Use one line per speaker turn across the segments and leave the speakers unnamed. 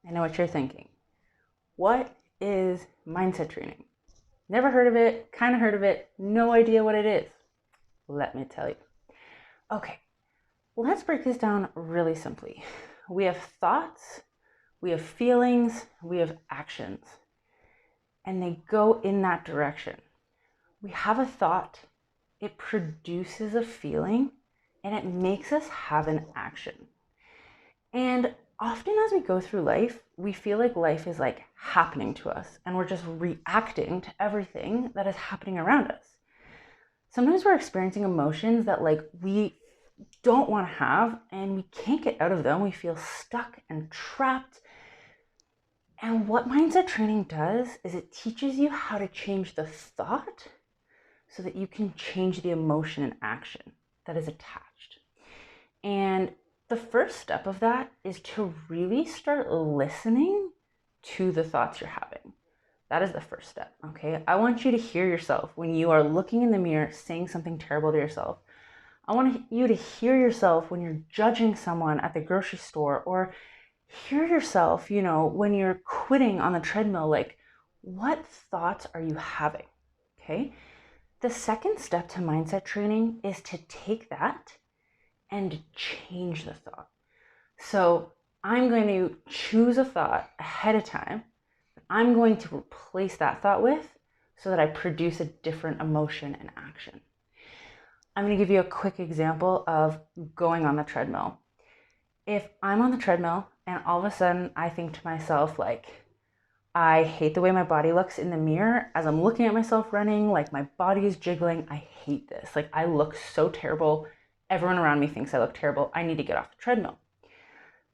I know what you're thinking. What is mindset training? Never heard of it, kind of heard of it, no idea what it is. Let me tell you. Okay, let's break this down really simply. We have thoughts, we have feelings, we have actions, and they go in that direction. We have a thought, it produces a feeling, and it makes us have an action. And often as we go through life, we feel like life is like happening to us and we're just reacting to everything that is happening around us. Sometimes we're experiencing emotions that like we don't want to have and we can't get out of them. We feel stuck and trapped. And what mindset training does is it teaches you how to change the thought so that you can change the emotion and action that is attached. And the first step of that is to really start listening to the thoughts you're having. That is the first step, okay? I want you to hear yourself when you are looking in the mirror saying something terrible to yourself. I want you to hear yourself when you're judging someone at the grocery store, or hear yourself, when you're quitting on the treadmill. Like, what thoughts are you having? Okay? The second step to mindset training is to take that and change the thought. So I'm going to choose a thought ahead of time that I'm going to replace that thought with so that I produce a different emotion and action. I'm going to give you a quick example of going on the treadmill. If I'm on the treadmill and all of a sudden I think to myself, like, I hate the way my body looks in the mirror as I'm looking at myself running, like my body is jiggling. I hate this. Like, I look so terrible. Everyone around me thinks I look terrible. I need to get off the treadmill.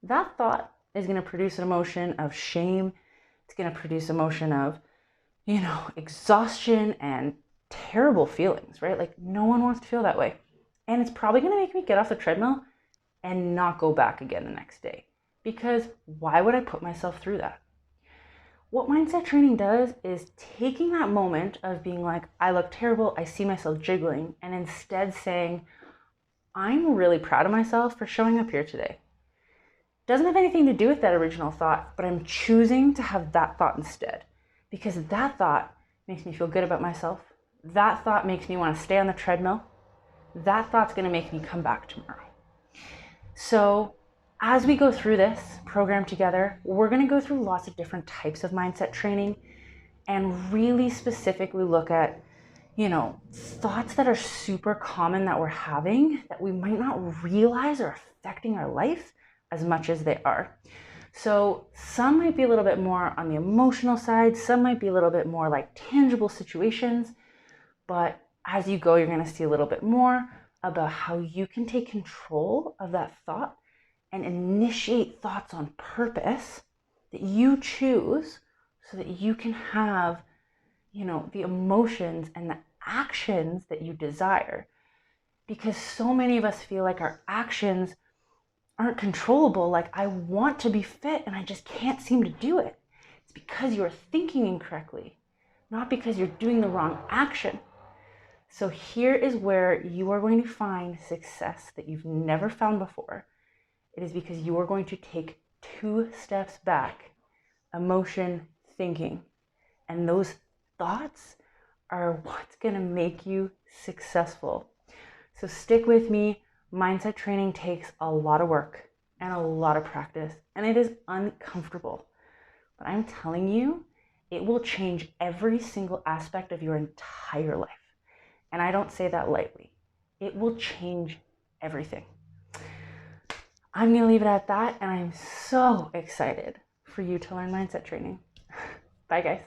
That thought is going to produce an emotion of shame. It's going to produce emotion of, exhaustion and terrible feelings, right? Like, no one wants to feel that way. And it's probably going to make me get off the treadmill and not go back again the next day. Because why would I put myself through that? What mindset training does is taking that moment of being like, I look terrible, I see myself jiggling, and instead saying, I'm really proud of myself for showing up here today. Doesn't have anything to do with that original thought, but I'm choosing to have that thought instead, because that thought makes me feel good about myself. That thought makes me want to stay on the treadmill. That thought's going to make me come back tomorrow. So as we go through this program together, we're going to go through lots of different types of mindset training and really specifically look at thoughts that are super common that we're having that we might not realize are affecting our life as much as they are. So some might be a little bit more on the emotional side, some might be a little bit more like tangible situations, but as you go, you're going to see a little bit more about how you can take control of that thought and initiate thoughts on purpose that you choose so that you can have the emotions and the actions that you desire. Because so many of us feel like our actions aren't controllable. Like, I want to be fit and I just can't seem to do it. It's because you're thinking incorrectly, not because you're doing the wrong action. So here is where you are going to find success that you've never found before. It is because you are going to take 2 steps back: emotion, thinking. And those thoughts are what's going to make you successful. So stick with me. Mindset training takes a lot of work and a lot of practice, and it is uncomfortable. But I'm telling you, it will change every single aspect of your entire life. And I don't say that lightly. It will change everything. I'm going to leave it at that, and I'm so excited for you to learn mindset training. Bye, guys.